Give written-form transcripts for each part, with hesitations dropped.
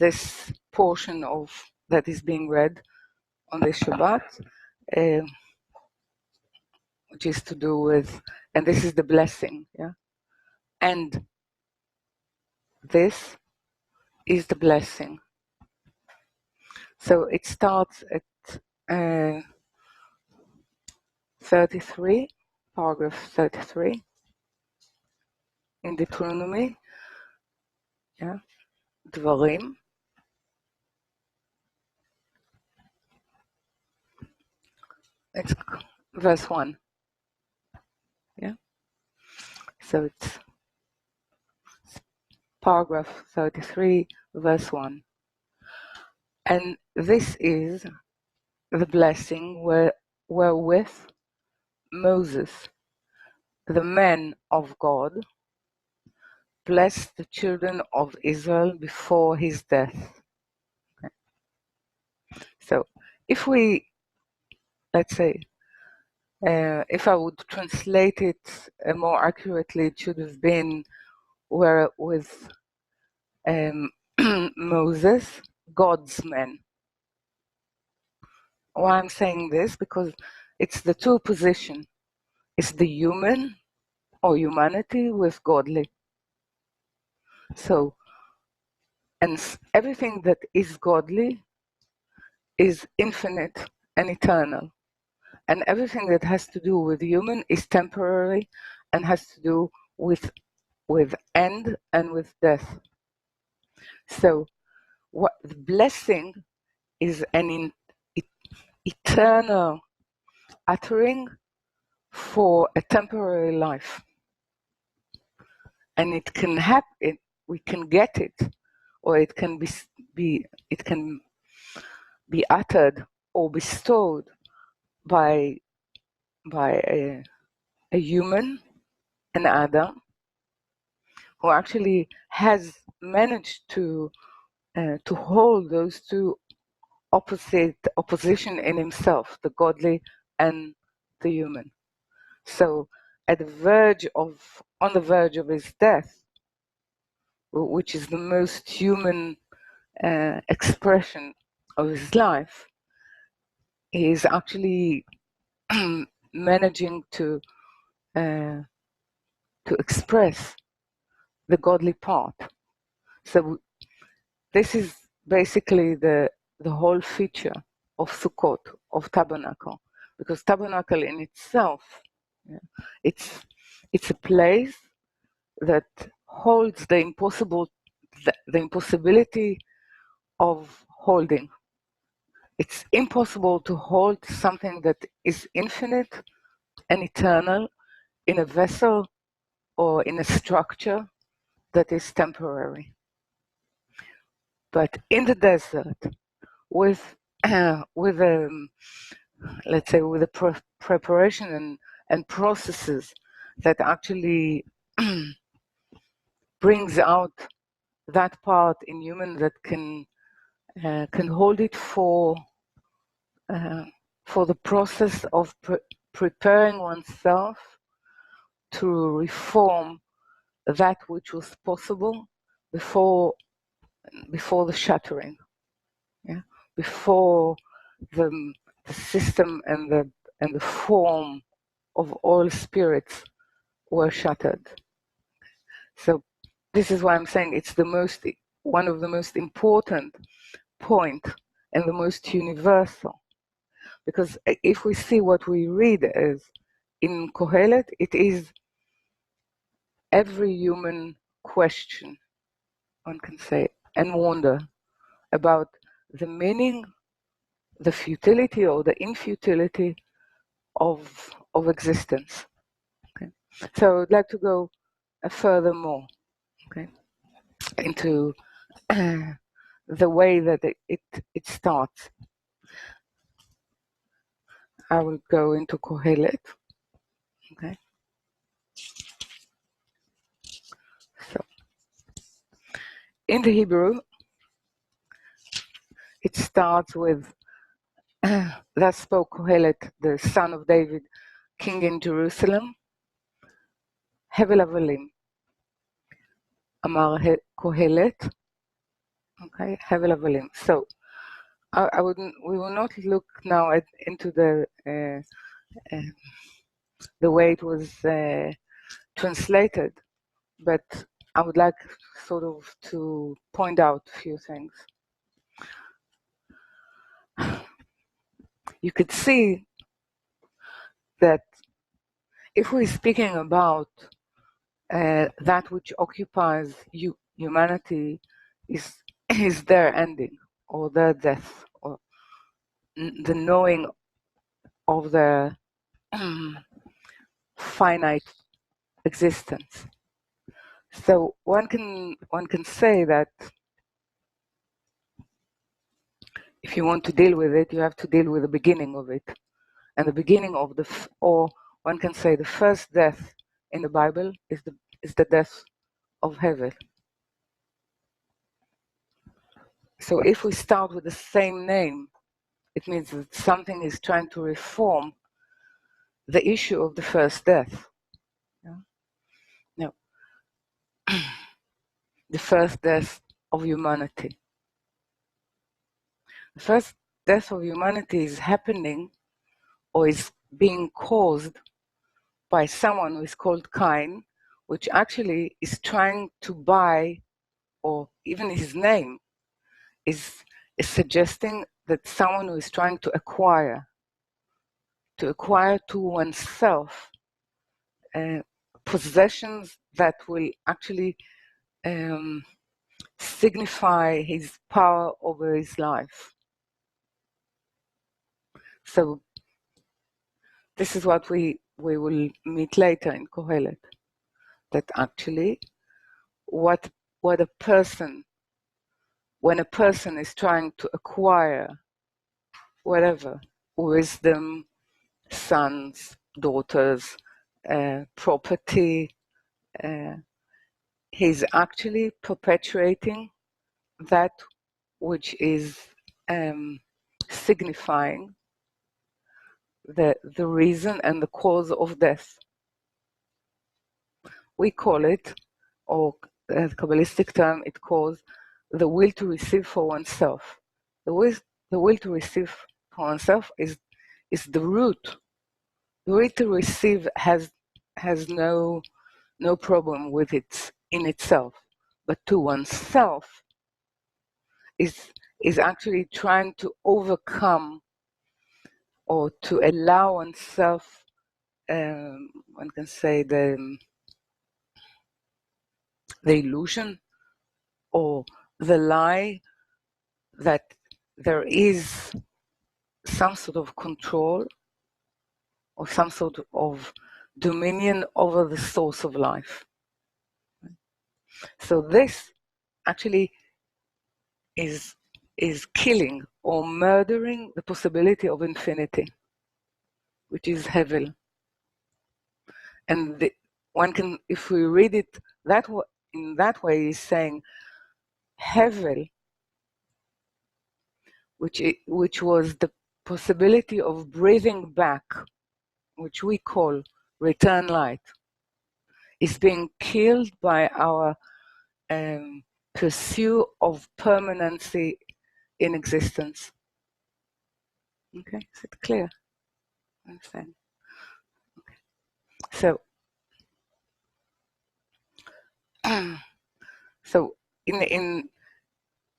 this portion of that is being read on this Shabbat, which is to do with, and this is the blessing, yeah, and this is the blessing. So it starts at 33, paragraph 33 in Deuteronomy, yeah, Dvarim. It's verse 1, yeah. So it's paragraph 33, verse 1. And this is the blessing wherewith Moses, the man of God, blessed the children of Israel before his death. Okay. So if we, let's say, if I would translate it more accurately, it should have been where with Moses, God's man. Why I'm saying this? Because it's the two position. It's the human or humanity with godly. So, and everything that is godly is infinite and eternal. And everything that has to do with human is temporary and has to do with end and with death. So what the blessing is an eternal uttering for a temporary life. And it can happen, we can get it, or it can be uttered or bestowed by a human, an Adam, who actually has managed to hold those two opposition in himself, the godly and the human. So on the verge of his death, which is the most human expression of his life, he is actually managing to express the godly part. So this is basically the whole feature of Sukkot, of tabernacle, because tabernacle in itself, yeah, it's a place that holds the impossibility of holding. It's impossible to hold something that is infinite and eternal in a vessel or in a structure that is temporary. But in the desert, with let's say with the preparation and processes that actually brings out that part in human that can hold it for the process of preparing oneself to reform that which was possible before the shattering, yeah, before the system and the form of all spirits were shattered. So this is why I'm saying it's one of the most important point and the most universal. Because if we see what we read as in Kohelet, it is every human question, one can say, and wonder about the meaning, the futility or the infutility of existence. Okay. So I'd like to go furthermore, okay, into the way that it starts. I will go into Kohelet. Okay. So in the Hebrew, it starts with thus spoke Kohelet, the son of David, king in Jerusalem. Hevel Avalim, Amar Kohelet, Okay, Hevel Avalim. So we will not look now into the way it was translated, but I would like sort of to point out a few things. You could see that if we're speaking about that which occupies humanity is their ending or their death or the knowing of their finite existence. So one can say that if you want to deal with it, you have to deal with the beginning of it, and the beginning of or one can say the first death in the Bible is the death of Hevel. So if we start with the same name, it means that something is trying to reform the issue of the first death. Yeah? No. The first death of humanity. The first death of humanity is happening or is being caused by someone who is called Cain, which actually is trying to buy, or even his name is suggesting that someone who is trying to acquire to oneself possessions that will actually signify his power over his life. So this is what we will meet later in Kohelet, that actually when a person is trying to acquire whatever, wisdom, sons, daughters, property, he's actually perpetuating that which is signifying the reason and the cause of death. We call it, or the Kabbalistic term, it calls the will to receive for oneself. The will to receive for oneself is the root. The will to receive has no problem with it in itself, but to oneself is actually trying to overcome or to allow oneself, one can say the illusion or the lie that there is some sort of control or some sort of dominion over the source of life. So this actually is killing or murdering the possibility of infinity, which is Hevel. And one can, if we read it in that way, is saying Hevel, which was the possibility of breathing back, which we call return light, is being killed by our pursuit of permanency in existence. Okay, is it clear? Understand? Okay. So, so in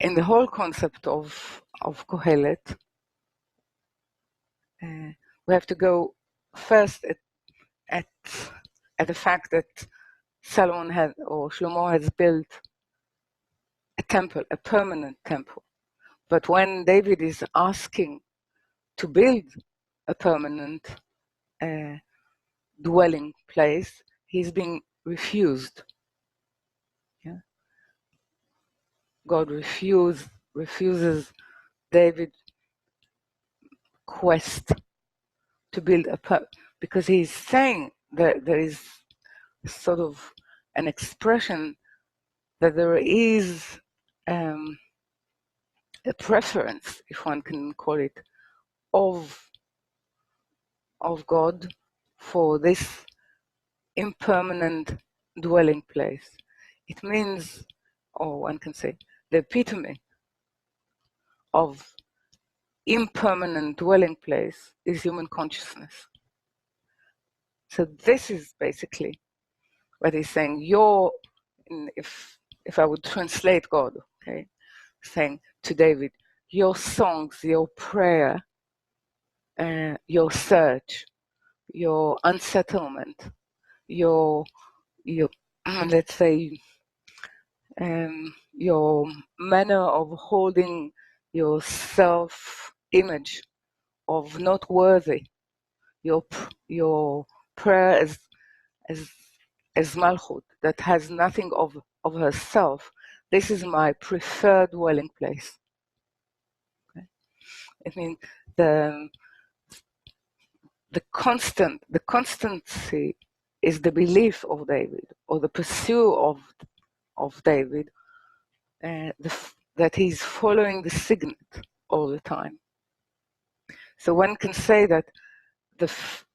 the whole concept of Kohelet, we have to go first at the fact that Solomon Shlomo has built a temple, a permanent temple. But when David is asking to build a permanent dwelling place, he's being refused. Yeah? God refuses David's quest to build because he's saying that there is sort of an expression that there is a preference, if one can call it, of God for this impermanent dwelling place. It means, or one can say, the epitome of impermanent dwelling place is human consciousness. So this is basically what he's saying. If I would translate God, okay, saying to David, your songs, your prayer, your search, your unsettlement, your let's say your manner of holding your self-image of not worthy, your prayer as Malchut that has nothing of herself. This is my preferred dwelling place. Okay? I mean the constancy is the belief of David, or the pursuit of David, that he's following the signet all the time. So one can say that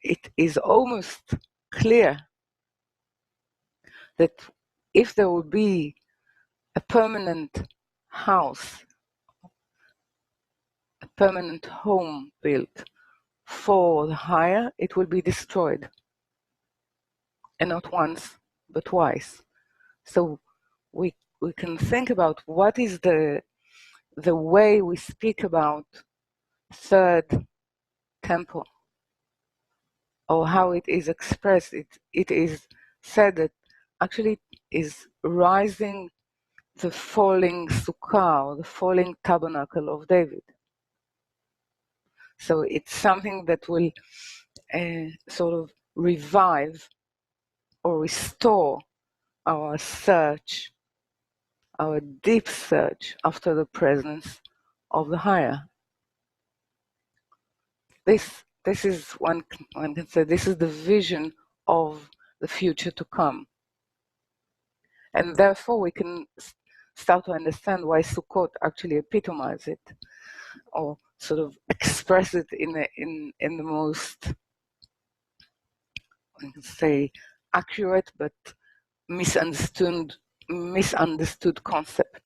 it is almost clear that if there would be a permanent house, a permanent home built for the higher, it will be destroyed. And not once, but twice. So we can think about what is the way we speak about third temple, or how it is expressed. It is said that actually is rising the falling sukkah, or the falling tabernacle of David. So it's something that will sort of revive or restore our search, our deep search after the presence of the higher. This is one can say this is the vision of the future to come, and therefore we can start to understand why Sukkot actually epitomizes it, or sort of express it in the most, I can say, accurate but misunderstood concept.